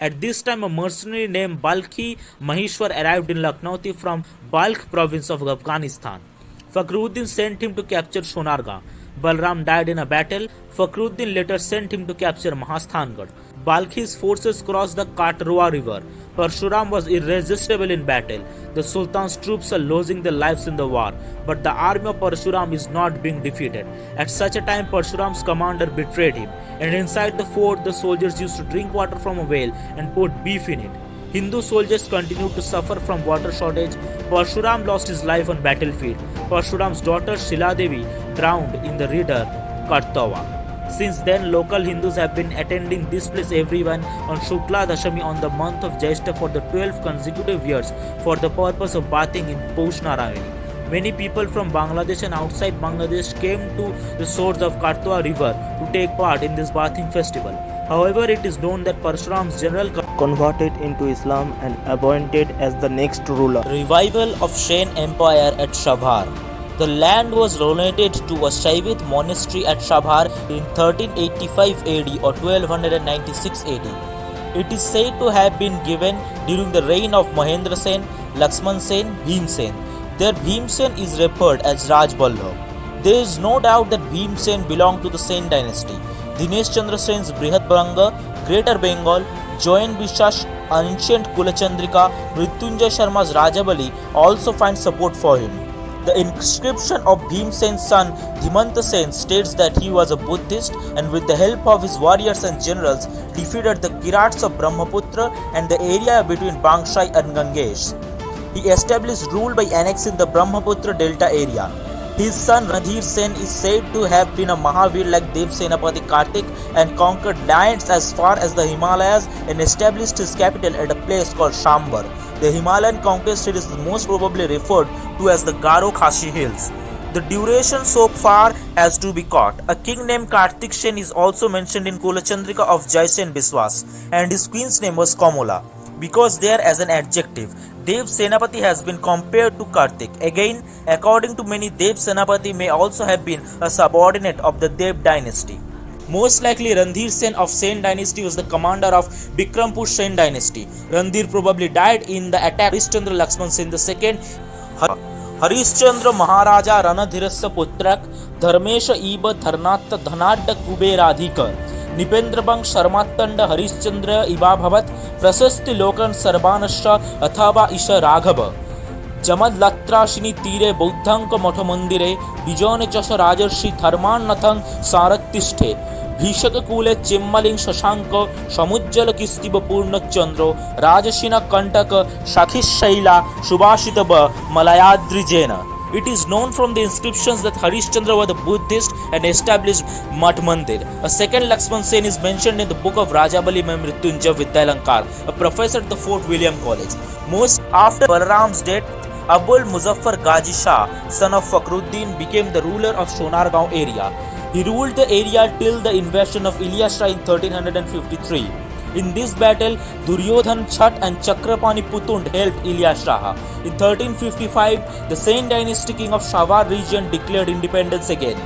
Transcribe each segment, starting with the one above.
At this time, a mercenary named Balkhi Maheshwar arrived in Lucknow from Balkh province of Afghanistan. Fakhruddin sent him to capture Sonargaon. Balram died in a battle. Fakhruddin later sent him to capture Mahasthangarh. Balkhi's forces crossed the Katrua river. Parshuram was irresistible in battle. The Sultan's troops are losing their lives in the war, but the army of Parshuram is not being defeated. At such a time, Parshuram's commander betrayed him, and inside the fort, the soldiers used to drink water from a well and put beef in it. Hindu soldiers continued to suffer from water shortage. Parshuram lost his life on battlefield. Parshuram's daughter Shiladevi drowned in the river Kartawa. Since then, local Hindus have been attending this place every one on Shukla Dashami on the month of Jyeshtha for the 12 consecutive years for the purpose of bathing in Poush Narayani. Many people from Bangladesh and outside Bangladesh came to the shores of Kartwa river to take part in this bathing festival. However, it is known that Parshuram's general converted into Islam and appointed as the next ruler. Revival of Shain Empire at Shabhar. The land was donated to a Shaivit monastery at Shabhar in 1385 AD or 1296 AD. It is said to have been given during the reign of Mahendra Sen, Laxman Sen, Bhim Sen. Their Bhim Sen is referred as Raj Ballabh. There is no doubt that Bhim Sen belonged to the Sen dynasty. Dinesh Chandra Sen's Brihat Baranga, Greater Bengal, Joyan Bisha's ancient Kulachandrika, Mrityunjay Sharma's Rajabali also find support for him. The inscription of Bhim Sen's son Dhimanta Sen states that he was a Buddhist and with the help of his warriors and generals defeated the Kirats of Brahmaputra and the area between Bangshai and Gangesh. He established rule by annexing the Brahmaputra Delta area. His son Ranadhir Sen is said to have been a Mahavir like Dev Senapati Kartik and conquered lands as far as the Himalayas and established his capital at a place called Shambar. The Himalayan conquest is most probably referred to as the Garo Khashi Hills. The duration so far as to be caught. A king named Kartik Sen is also mentioned in Kulachandrika of Jaisen Biswas and his queen's name was Kamala. Because there as an adjective, Dev Senapati has been compared to Kartik. Again, according to many, Dev Senapati may also have been a subordinate of the Dev dynasty. Most likely, Ranadhir Sen of Sen dynasty was the commander of Bikrampur Sen dynasty. Ranadhir probably died in the attack Harishchandra Laxman Sen II. Harishchandra Maharaja Ranadhirasya Putrak Dharmesha Iba Dharnatta Dhanadda Kuberadhikar Nipendrabang Sharmatanda Harishchandra Iba Bhavat Prasasti Lokan Sarbanasha Athava Isha Raghava Jamadlatrashini Tire Buddhanka Mathamandire Bijone Chasha Rajarshi Dharmanathang Sarattishte Bhishaka Kule Chimmaling Shashanka Samujjala Kistiba Purna Chandro Rajashina Kantaka Shakhish Shaila Subhashitaba Malayadrijena. It is known from the inscriptions that Harishchandra was a Buddhist and established Mat Mandir. A second Laxman Sen is mentioned in the book of Rajabali Mrityunjay Vidyalankar, a professor at the Fort William College. Most after Balaram's death, Abul Muzaffar Ghazi Shah, son of Fakhruddin, became the ruler of Sonargaon area. He ruled the area till the invasion of Ilyas Shah in 1353. In this battle, Duryodhan Chhat and Chakrapani Putund helped Ilyas Shah. In 1355, the Sen dynasty king of Shabhar region declared independence again.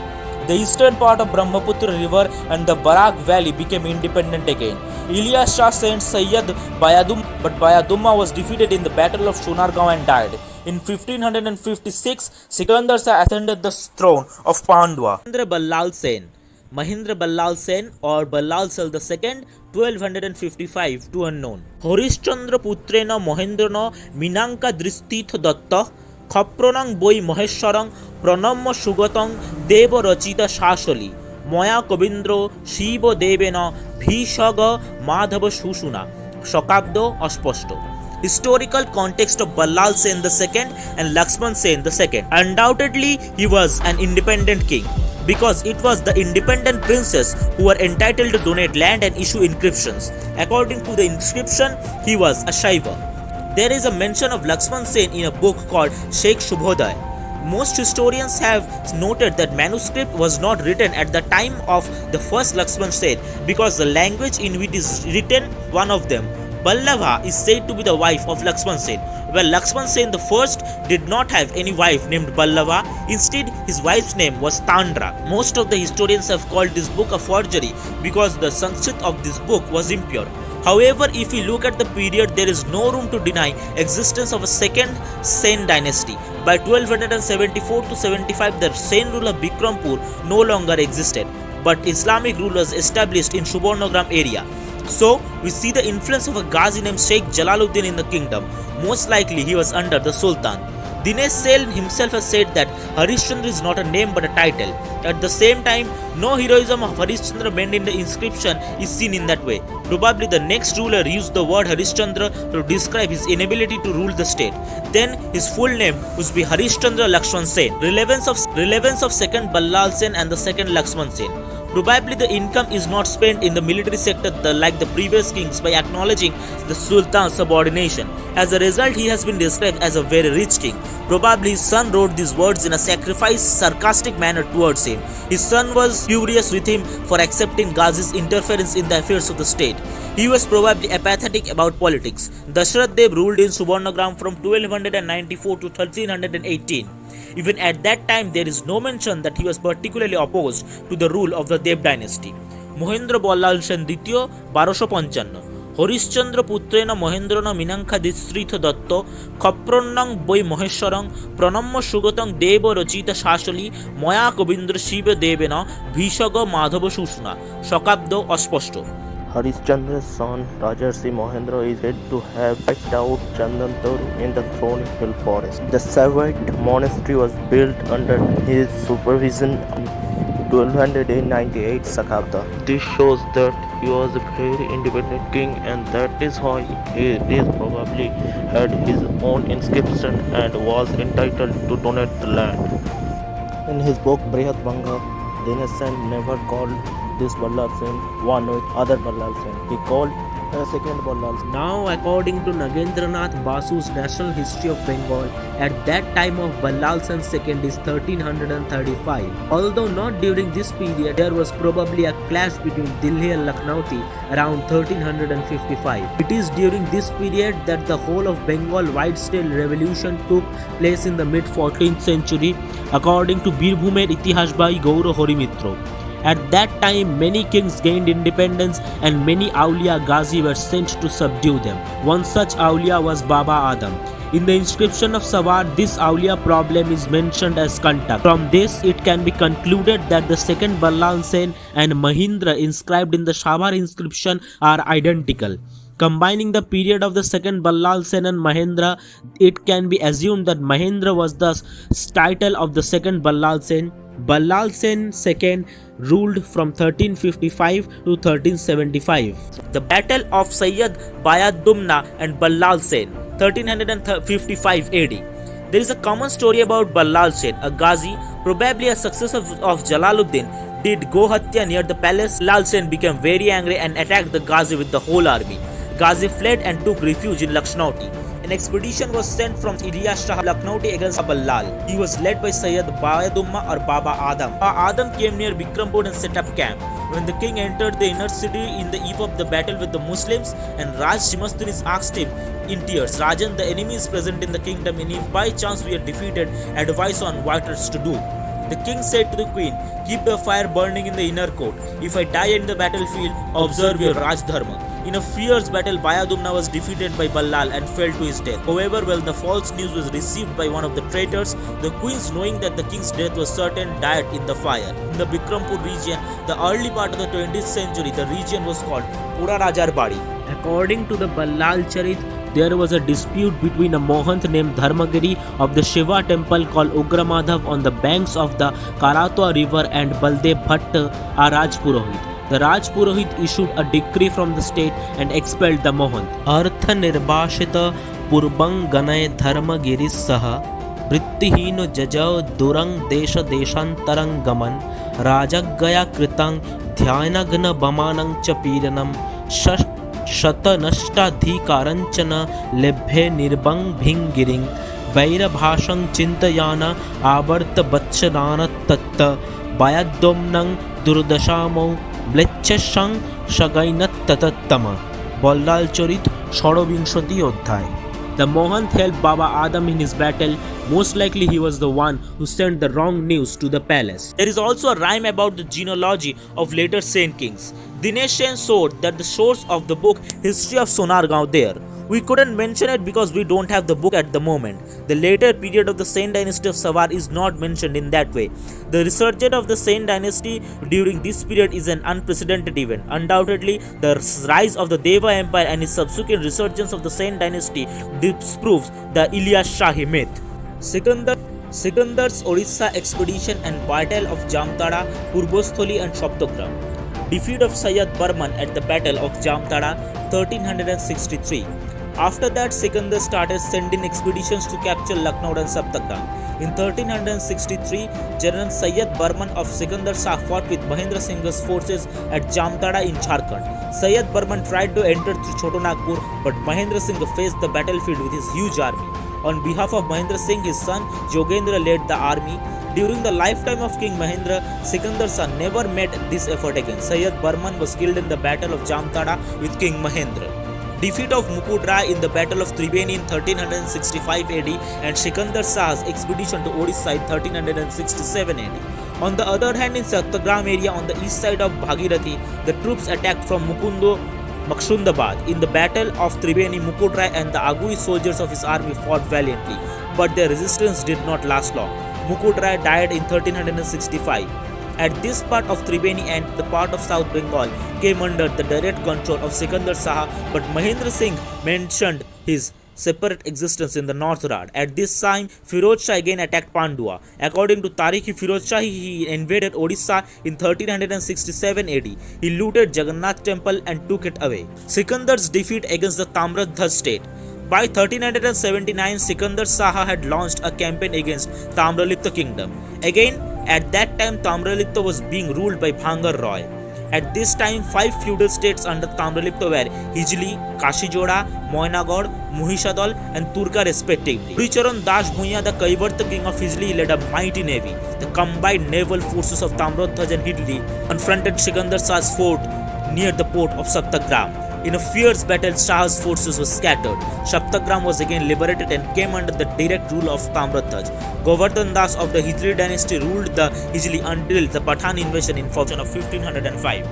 The eastern part of Brahmaputra river and the Barak valley became independent again. Ilyas Shah sent Sayyid Bayadum, but Bayadumma was defeated in the battle of Sonargaon and died. In 1556, Sikandar Shah ascended the throne of Pandua. Mahendra Ballal Sen or Ballal Sal II, 1255 to unknown. Harishchandra Putrena Mahendrana Minanka Dristitha Datta Khapronang Boi Maheshwarang Pranamma Sugatang Deva Rachita Shashali Maya Kobindro Shiva Devena Bhishaga Madhava Shushuna Shakabdo Asposto. Historical context of Ballal Sen II and Laxman Sen II. Undoubtedly, he was an independent king, because it was the independent princes who were entitled to donate land and issue inscriptions. According to the inscription, he was a Shaiva. There is a mention of Laxman Sen in a book called Sheikh Shubhodaya. Most historians have noted that manuscript was not written at the time of the first Laxman Sen because the language in which it is written, one of them, Ballava, is said to be the wife of Laxman Sen, while Laxman Sen I did not have any wife named Ballava. Instead, his wife's name was Tandra. Most of the historians have called this book a forgery because the Sanskrit of this book was impure. However, if we look at the period, there is no room to deny existence of a second Sen dynasty. By 1274 to 75, the Sen rule of Bikrampur no longer existed, but Islamic rulers established in Subarnagram area. So, we see the influence of a Ghazi named Sheikh Jalaluddin in the kingdom. Most likely, he was under the Sultan. Dinesh Sen himself has said that Harishchandra is not a name but a title. At the same time, no heroism of Harishchandra meant in the inscription is seen in that way. Probably the next ruler used the word Harishchandra to describe his inability to rule the state. Then his full name would be Harishchandra Lakshman Sen. Relevance of second Ballal Sen and the second Lakshman Sen. Probably the income is not spent in the military sector like the previous kings by acknowledging the Sultan's subordination. As a result, he has been described as a very rich king. Probably his son wrote these words in a sarcastic manner towards him. His son was furious with him for accepting Ghazi's interference in the affairs of the state. He was probably apathetic about politics. Dashrath Dev ruled in Subarnagram from 1294 to 1318. Even at that time, there is no mention that he was particularly opposed to the rule of the Dev dynasty. Mohendra Ballal Sen দ্বিতীয় 1255 হরিশ্চন্দ্র পুত্রেণ মহেন্দ্রন মীনাঙ্ক্ষা দিশ্রীথ দত্ত ক্ষপ্রন্নং বৈ মহেশ্বরং প্রণম্য সুগতং দেব রচিত শাসলি ময়া কবীন্দ্র শিব দেবেন ভীষগ মাধব সুষুনা শকাব্দ অস্পষ্ট. Harishchandra's son Rajarsi Mohendra is said to have wiped out Chandantor in the Thorny Hill forest. The Saivite monastery was built under his supervision in 1298 Sakabda. This shows that he was a very independent king, and that is why he is probably had his own inscription and was entitled to donate the land. In his book Brihat Banga, Dinesh Sen never called this Ballal Sen one with other Ballal Sen. He called a second Ballal Sen. Now, according to Nagendranath Basu's National History of Bengal, at that time of Ballal Sen II is 1335. Although not during this period, there was probably a clash between Dilli and Lakhnauti around 1355. It is during this period that the whole of Bengal wide-scale revolution took place in the mid-14th century, according to Birbhumer Itihash by Gauro Horimitra. At that time, many kings gained independence and many Auliya Ghazi were sent to subdue them. One such Auliya was Baba Adam. In the inscription of Savar, this Auliya problem is mentioned as Kantak. From this, it can be concluded that the second Ballal Sen and Mahindra inscribed in the Savar inscription are identical. Combining the period of the second Ballal Sen and Mahendra, it can be assumed that Mahendra was the title of the second Ballal Sen. Ballal Sen II ruled from 1355 to 1375. The Battle of Sayyid Bayadumna and Ballal Sen, 1355 AD. There is a common story about Ballal Sen, a Ghazi, probably a successor of Jalaluddin, did Gohatya near the palace. Ballal Sen became very angry and attacked the Ghazi with the whole army. Ghazi fled and took refuge in Lakhnauti. An expedition was sent from Ilyas Shah Lakhnauti against Ballal. He was led by Sayyid Bayadumma or Baba Adam. Baba Adam came near Bikrampur and set up camp. When the king entered the inner city in the eve of the battle with the Muslims, and Raj Shimastunis asked him in tears, Rajan, the enemy is present in the kingdom, and if by chance we are defeated, advise on what else to do. The king said to the queen, keep the fire burning in the inner court. If I die in the battlefield, observe your Raj Dharma. In a fierce battle, Bayadumna was defeated by Ballal and fell to his death. However, when the false news was received by one of the traitors, the queens, knowing that the king's death was certain, died in the fire. In the Bikrampur region, the early part of the 20th century, the region was called Pura Rajar Badi. According to the Ballal Charit, there was a dispute between a Mohant named Dharmagiri of the Shiva temple called Ugramadhav on the banks of the Karatwa river and Baldev Bhatt, a Rajpurohit. The Rajpurohit issued a decree from the state and expelled the Mohant. Artha nirbashita purbang ganay Dharmagiri saha vrittihino jajao durang desha deshantarang gaman rajagaya kritang dhyanagna bamanang chapiranam शतनष्टाधिकाराञ्चन लेभ्ये निर्बंग भिंगिरिं वैरभाषं चिन्तयाना आवर्तवत्सरानत्तत् बायाद्दोम्नं दुर्दशामौ म्लेच्छं शगैनत्ततत्तम. Ballal Charit ষড়বিংশতি অধ্যায়. The Mohant helped Baba Adam in his battle Most likely he was the one who sent the wrong news to the palace. There is also a rhyme about the genealogy of later Saint kings. Dinesh Sen showed that the source of the book History of Sonargaon there. We couldn't mention it because we don't have the book at the moment. The later period of the Sen dynasty of Savar is not mentioned in that way. The resurgence of the Sen dynasty during this period is an unprecedented event. Undoubtedly, the rise of the Deva Empire and its subsequent resurgence of the Sen dynasty disproves the Ilyas Shahi myth. Sikandar's Orissa expedition and battle of Jamtara, Purbostholi and Shaptagram. Defeat of Sayyid Burman at the Battle of Jamtara 1363. After that, Sikandar started sending expeditions to capture Lucknow and Saptagram. In 1363, General Sayyid Burman of Sikandar Shah fought with Mahendra Singh's forces at Jamtara in Jharkhand. Sayyid Burman tried to enter through Chotanagpur, but Mahendra Singh faced the battlefield with his huge army. On behalf of Mahendra Singh, his son Jogendra led the army. During the lifetime of King Mahendra, Sikandar Shah never met this effort again. Sayyid Burman was killed in the Battle of Jamtara with King Mahendra. Defeat of Mukund Rai in the Battle of Tribeni in 1365 AD and Sikandar Shah's expedition to Odisha in 1367 AD. On the other hand, in Sattagram area on the east side of Bhagirathi, the troops attacked from Mukundo Makshundabad. In the Battle of Tribeni, Mukund Rai and the Agui soldiers of his army fought valiantly, but their resistance did not last long. Mukund Rai died in 1365. At this part of Tribeni and the part of South Bengal came under the direct control of Sikandar Shah, but Mahendra Singh mentioned his separate existence in the North Rad. At this time, Firoz Shah again attacked Pandua. According to Tarikhi Firoz Shah, he invaded Odisha in 1367 AD. He looted Jagannath temple and took it away. Sikandar's defeat against the Tamradhaj state. By 1379, Sikandar Shah had launched a campaign against Tamralipta kingdom. Again, at that time, Tamralipta was being ruled by Bhangar Roy. At this time, 5 feudal states under Tamralipta were Hijli, Kashijoda, Moinagod, Muhishadal and Turka respectively. Puricharan Das Bhuiya, the Kaivarta king of Hijli, led a mighty navy. The combined naval forces of Tamrodhaj and Hijli confronted Sikandar Shah's fort near the port of Saptagram. In a fierce battle, Shah's forces were scattered. Saptagram was again liberated and came under the direct rule of Tamradhaj. Govardhan Das of the Hijli dynasty ruled the Hijli until the Pathan invasion in Fortune of 1505.